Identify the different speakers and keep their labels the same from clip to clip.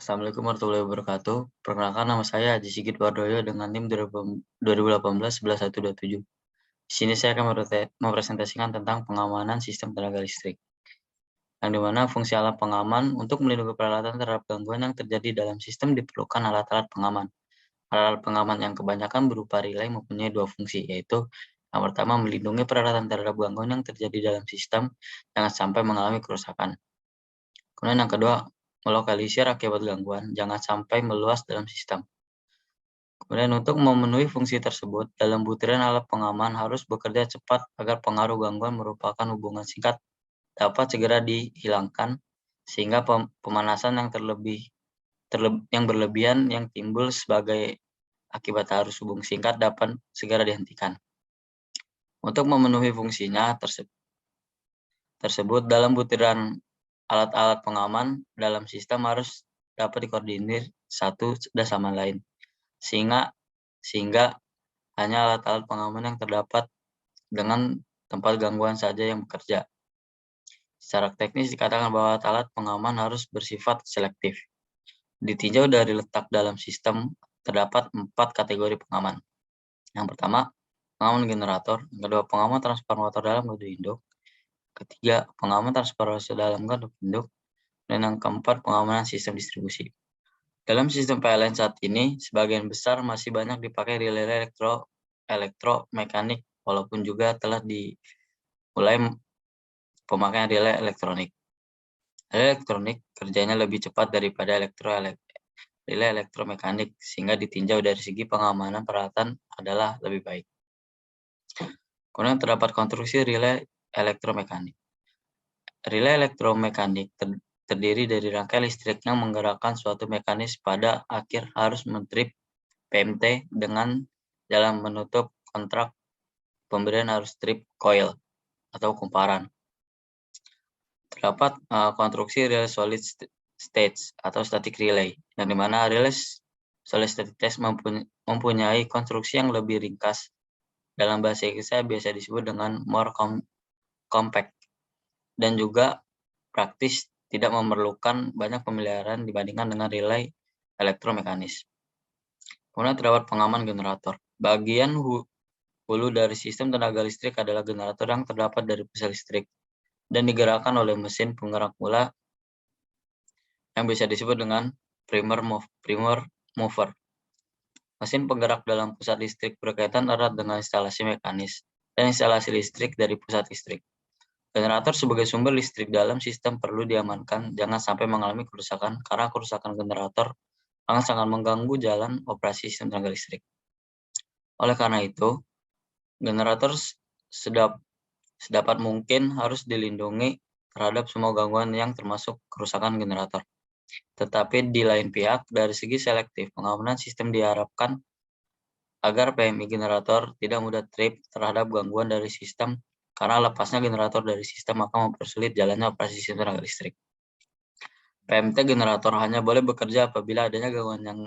Speaker 1: Assalamualaikum warahmatullahi wabarakatuh. Perkenalkan nama saya Haji Sigit Wardoyo dengan NIM 2018 11 127. Di sini saya akan mempresentasikan tentang pengamanan sistem tenaga listrik, yang dimana fungsi alat pengaman untuk melindungi peralatan terhadap gangguan yang terjadi dalam sistem diperlukan alat-alat pengaman. Alat pengaman yang kebanyakan berupa relay mempunyai dua fungsi, yaitu yang pertama melindungi peralatan terhadap gangguan yang terjadi dalam sistem, jangan sampai mengalami kerusakan. Kemudian yang kedua, melokalisir akibat gangguan, jangan sampai meluas dalam sistem. Kemudian untuk memenuhi fungsi tersebut, dalam butiran alat pengaman harus bekerja cepat agar pengaruh gangguan merupakan hubungan singkat dapat segera dihilangkan, sehingga pemanasan yang berlebihan yang timbul sebagai akibat arus hubung singkat dapat segera dihentikan. Untuk memenuhi fungsinya tersebut dalam butiran alat-alat pengaman dalam sistem harus dapat dikoordinir satu sama lain, sehingga hanya alat-alat pengaman yang terdapat dengan tempat gangguan saja yang bekerja. Secara teknis dikatakan bahwa alat pengaman harus bersifat selektif. Ditinjau dari letak dalam sistem, terdapat 4 kategori pengaman. Yang pertama, pengaman generator. Yang kedua, pengaman transformator dalam gaduh induk. Ketiga, pengaman transformasi dalam gaduh induk. Dan yang keempat, pengamanan sistem distribusi. Dalam sistem PLN saat ini, sebagian besar masih banyak dipakai relay elektromekanik, walaupun juga telah dimulai pemakaian relay elektronik. Relay elektronik kerjanya lebih cepat daripada relay elektromekanik, sehingga ditinjau dari segi pengamanan peralatan adalah lebih baik. Kemudian terdapat konstruksi relay elektromekanik. Relay elektromekanik terdiri dari rangkai listrik yang menggerakkan suatu mekanis pada akhir harus mentrip PMT dengan dalam menutup kontrak pemberian arus trip coil atau kumparan. Terdapat konstruksi relay solid state atau static relay, yang dimana relay solid state mempunyai konstruksi yang lebih ringkas. Dalam bahasa Inggris biasa disebut dengan more compact, dan juga praktis, tidak memerlukan banyak pemeliharaan dibandingkan dengan relay elektromekanis. Kemudian terdapat pengaman generator. Bagian hulu dari sistem tenaga listrik adalah generator yang terdapat dari pusat listrik dan digerakkan oleh mesin penggerak mula yang bisa disebut dengan primer mover. Mesin penggerak dalam pusat listrik berkaitan erat dengan instalasi mekanis dan instalasi listrik dari pusat listrik. Generator sebagai sumber listrik dalam sistem perlu diamankan, jangan sampai mengalami kerusakan, karena kerusakan generator akan sangat mengganggu jalan operasi sistem tenaga listrik. Oleh karena itu, generator sedapat mungkin harus dilindungi terhadap semua gangguan yang termasuk kerusakan generator. Tetapi di lain pihak, dari segi selektif pengamanan sistem diharapkan agar PMI generator tidak mudah trip terhadap gangguan dari sistem, karena lepasnya generator dari sistem akan mempersulit jalannya operasi sistem tenaga listrik. PMT generator hanya boleh bekerja apabila adanya gangguan yang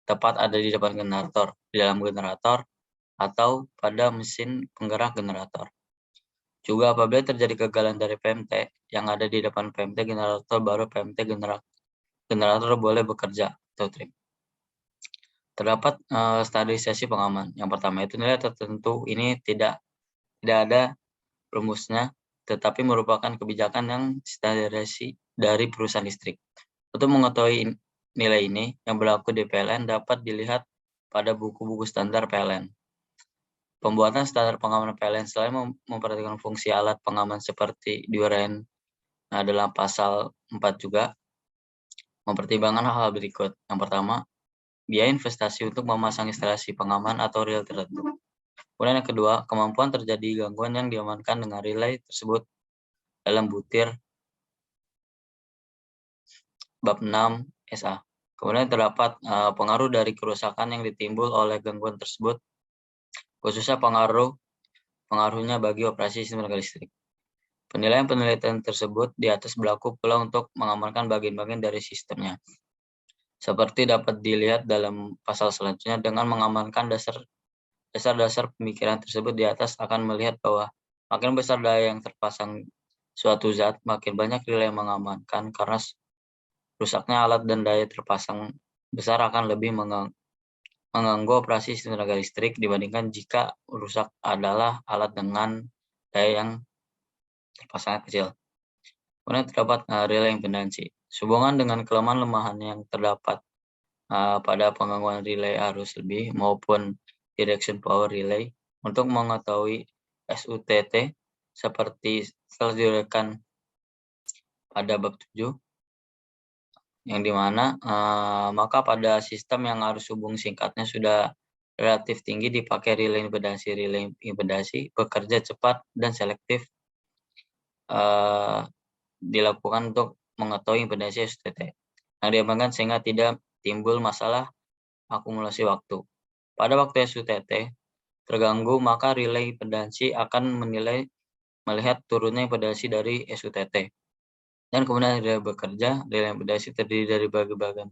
Speaker 1: tepat ada di depan generator, di dalam generator, atau pada mesin penggerak generator. Juga apabila terjadi kegagalan dari PMT yang ada di depan PMT generator, baru PMT generator boleh bekerja atau trip. Terdapat standarisasi pengaman. Yang pertama itu nilai tertentu ini tidak ada rumusnya, tetapi merupakan kebijakan yang standarisasi dari perusahaan listrik. Untuk mengetahui nilai ini yang berlaku di PLN dapat dilihat pada buku-buku standar PLN. Pembuatan standar pengaman PLN selain memperhatikan fungsi alat pengaman seperti diuraikan dalam pasal 4 juga mempertimbangkan hal-hal berikut. Yang pertama, biaya investasi untuk memasang instalasi pengaman atau relay tertentu. Kemudian yang kedua, kemampuan terjadi gangguan yang diamankan dengan relay tersebut dalam butir bab 6 SA. Kemudian terdapat pengaruh dari kerusakan yang ditimbul oleh gangguan tersebut, khususnya pengaruhnya bagi operasi sistem tenaga listrik. Penilaian tersebut di atas berlaku pula untuk mengamankan bagian-bagian dari sistemnya. Seperti dapat dilihat dalam pasal selanjutnya, dengan mengamankan dasar pemikiran tersebut di atas akan melihat bahwa makin besar daya yang terpasang suatu zat, makin banyak relay yang mengamankan, karena rusaknya alat dan daya terpasang besar akan lebih mengganggu operasi sistem tenaga listrik dibandingkan jika rusak adalah alat dengan daya yang terpasang kecil. Kemudian terdapat relay impedansi. Sehubungan dengan kelemahan-lemahan yang terdapat pada penggangguan relay arus lebih maupun direction power relay, untuk mengetahui SUTT seperti telah diuraikan pada bab 7, yang dimana maka pada sistem yang arus hubung singkatnya sudah relatif tinggi dipakai relay impedansi. Relay impedansi bekerja cepat dan selektif dilakukan untuk mengetahui impedansi SUTT yang diamankan sehingga tidak timbul masalah akumulasi waktu. Pada waktu SUTT terganggu, maka relay impedansi akan melihat turunnya impedansi dari SUTT. Dan kemudian relay bekerja. Relay impedansi terdiri dari bagian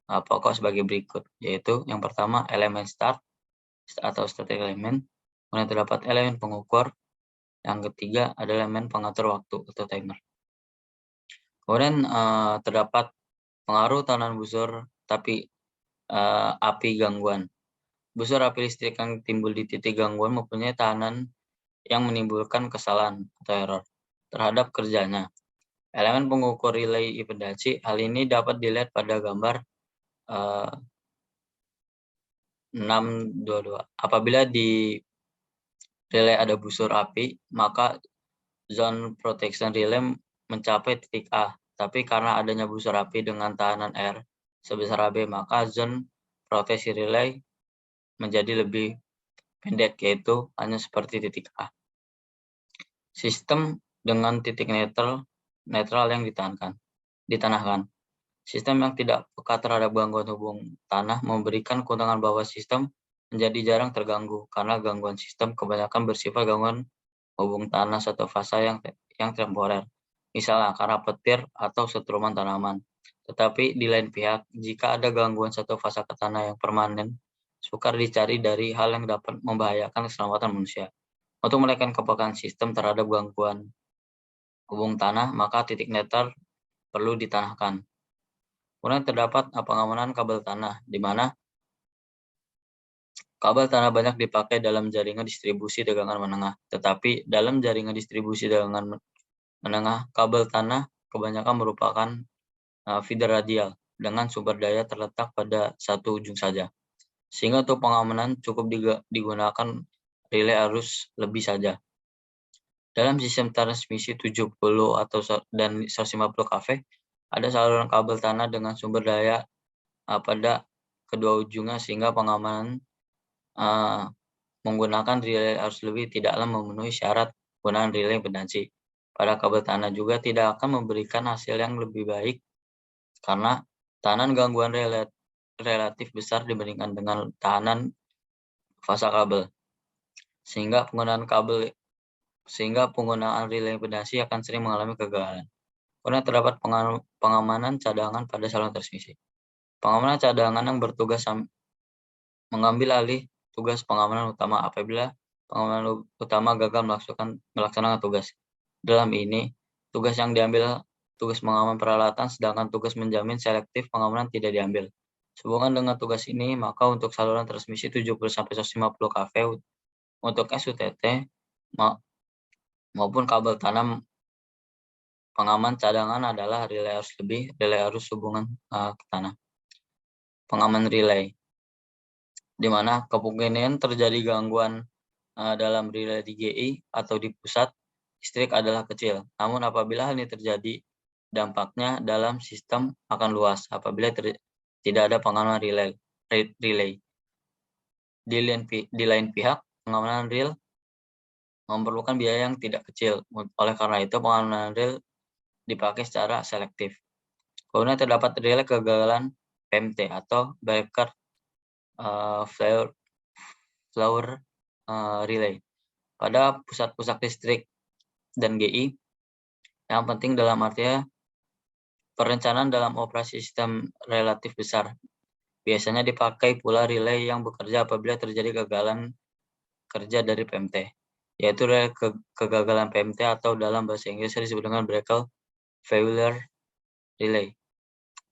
Speaker 1: pokok sebagai berikut, yaitu yang pertama elemen start atau static element, kemudian terdapat elemen pengukur, yang ketiga adalah elemen pengatur waktu atau timer. Kemudian terdapat pengaruh tahanan busur api gangguan. Busur api listrik yang timbul di titik gangguan mempunyai tahanan yang menimbulkan kesalahan atau error terhadap kerjanya. Elemen pengukur relay impedansi, hal ini dapat dilihat pada gambar 622. Apabila di relay ada busur api, maka zone protection relay mencapai titik A. Tapi karena adanya busur api dengan tahanan R sebesar AB, maka zone proteksi relay menjadi lebih pendek, yaitu hanya seperti titik A. Sistem dengan titik netral yang ditanahkan. Sistem yang tidak peka terhadap gangguan hubung tanah memberikan keuntungan bahwa sistem menjadi jarang terganggu karena gangguan sistem kebanyakan bersifat gangguan hubung tanah satu fasa yang temporer, misalnya karena petir atau setruman tanaman. Tetapi di lain pihak, jika ada gangguan satu fasa ke tanah yang permanen, sukar dicari dari hal yang dapat membahayakan keselamatan manusia. Untuk menaikkan kepekaan sistem terhadap gangguan hubung tanah, maka titik netral perlu ditanahkan. Kemudian terdapat pengamanan kabel tanah, di mana kabel tanah banyak dipakai dalam jaringan distribusi dagangan menengah. Tetapi dalam jaringan distribusi dagangan menengah, kabel tanah kebanyakan merupakan feeder radial dengan sumber daya terletak pada satu ujung saja. Sehingga untuk pengamanan cukup digunakan relay arus lebih saja. Dalam sistem transmisi 70 dan 150 kV, ada saluran kabel tanah dengan sumber daya pada kedua ujungnya, sehingga pengamanan menggunakan relay arus lebih tidaklah memenuhi syarat penggunaan relay impedansi. Pada kabel tanah juga tidak akan memberikan hasil yang lebih baik karena tahanan gangguan relatif besar dibandingkan dengan tahanan fasa kabel, sehingga penggunaan relay impedansi akan sering mengalami kegagalan. Kemudian terdapat pengamanan cadangan pada saluran transmisi. Pengamanan cadangan yang bertugas mengambil alih tugas pengamanan utama apabila pengamanan utama gagal melaksanakan tugas. Dalam ini, tugas yang diambil tugas pengaman peralatan, sedangkan tugas menjamin selektif pengamanan tidak diambil. Sehubungan dengan tugas ini, maka untuk saluran transmisi 70-150 kV untuk SUTT maupun kabel tanam, pengaman cadangan adalah relay arus lebih, relay arus hubungan ke tanah. Pengaman relay, di mana kemungkinan terjadi gangguan dalam relay di GI atau di pusat listrik adalah kecil. Namun apabila hal ini terjadi, dampaknya dalam sistem akan luas apabila tidak ada pengamanan relay. Di lain pihak, pengamanan relay memerlukan biaya yang tidak kecil. Oleh karena itu, pengamanan relay dipakai secara selektif. Kemudian terdapat relay kegagalan PMT atau breaker flower relay. Pada pusat-pusat listrik dan GI, yang penting dalam artinya perencanaan dalam operasi sistem relatif besar. Biasanya dipakai pula relay yang bekerja apabila terjadi kegagalan kerja dari PMT, yaitu relay kegagalan PMT atau dalam bahasa Inggris disebut dengan breaker failure relay.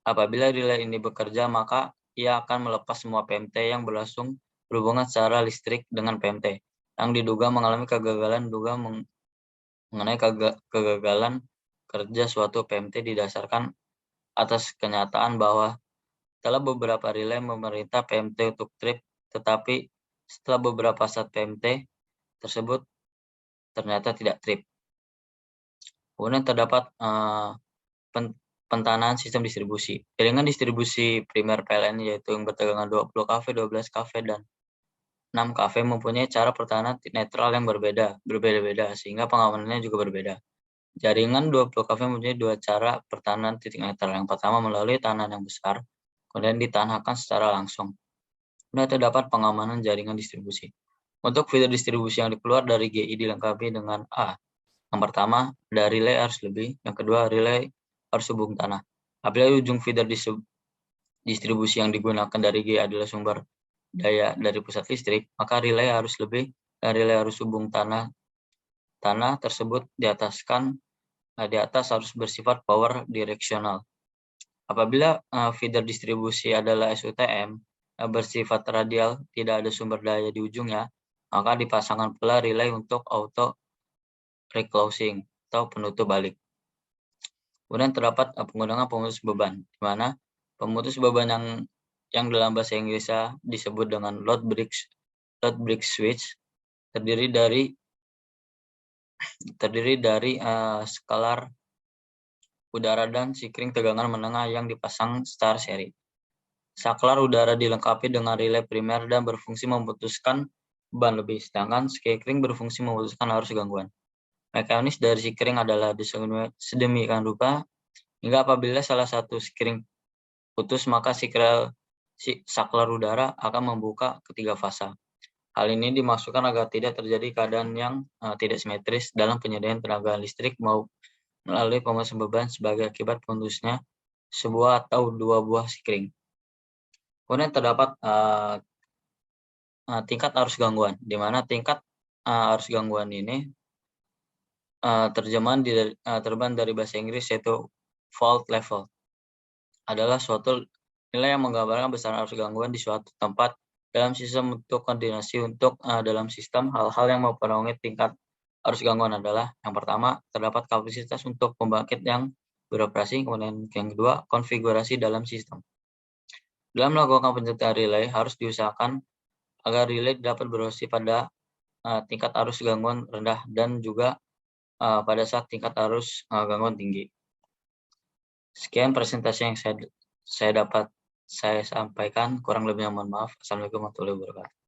Speaker 1: Apabila relay ini bekerja, maka ia akan melepas semua PMT yang berlangsung berhubungan secara listrik dengan PMT yang diduga mengalami kegagalan mengenai kegagalan kerja suatu PMT didasarkan atas kenyataan bahwa setelah beberapa relay memerintah PMT untuk trip, tetapi setelah beberapa saat PMT tersebut ternyata tidak trip. Kemudian terdapat pentanahan sistem distribusi. Jaringan distribusi primer PLN yaitu yang bertegangan 20 kV, 12 kV, dan 6 kV mempunyai cara pertahanan netral yang berbeda-beda sehingga pengamanannya juga berbeda. Jaringan 20 kV mempunyai dua cara pertahanan titik netral. Yang pertama melalui tahanan yang besar, kemudian ditahankan secara langsung. Kemudian terdapat pengamanan jaringan distribusi. Untuk feeder distribusi yang dikeluar dari GI dilengkapi dengan A. Yang pertama, ada relay arus lebih. Yang kedua, relay arus hubung tanah. Apabila ujung feeder distribusi yang digunakan dari GI adalah sumber daya dari pusat listrik, maka relay arus lebih dan relay arus hubung tanah tersebut di atas harus bersifat power direksional. Apabila feeder distribusi adalah SUTM bersifat radial, tidak ada sumber daya di ujungnya, maka dipasangkan pula relay untuk auto reclosing atau penutup balik. Kemudian terdapat penggunaan pemutus beban, di mana pemutus beban yang dalam bahasa Inggrisnya disebut dengan load break switch terdiri dari skalar udara dan sikring tegangan menengah yang dipasang secara seri. Saklar udara dilengkapi dengan relay primer dan berfungsi memutuskan beban lebih, sedangkan sikring berfungsi memutuskan arus gangguan. Mekanis dari sikring adalah sedemikian rupa hingga apabila salah satu sikring putus, maka saklar udara akan membuka ketiga fasa. Hal ini dimaksudkan agar tidak terjadi keadaan yang tidak simetris dalam penyediaan tenaga listrik melalui pemanasan beban sebagai akibat putusnya sebuah atau dua buah sikring. Kemudian terdapat tingkat arus gangguan, di mana tingkat arus gangguan ini terjemahan dari bahasa Inggris yaitu fault level adalah suatu nilai yang menggambarkan besaran arus gangguan di suatu tempat dalam sistem. Untuk koordinasi untuk dalam sistem, hal-hal yang mempengaruhi tingkat arus gangguan adalah yang pertama, terdapat kapasitas untuk pembangkit yang beroperasi, kemudian yang kedua, konfigurasi dalam sistem. Dalam melakukan pencetakan relay, harus diusahakan agar relay dapat beroperasi pada tingkat arus gangguan rendah dan juga pada saat tingkat arus gangguan tinggi. Sekian presentasi yang saya dapat saya sampaikan, kurang lebihnya mohon maaf. Assalamualaikum warahmatullahi wabarakatuh.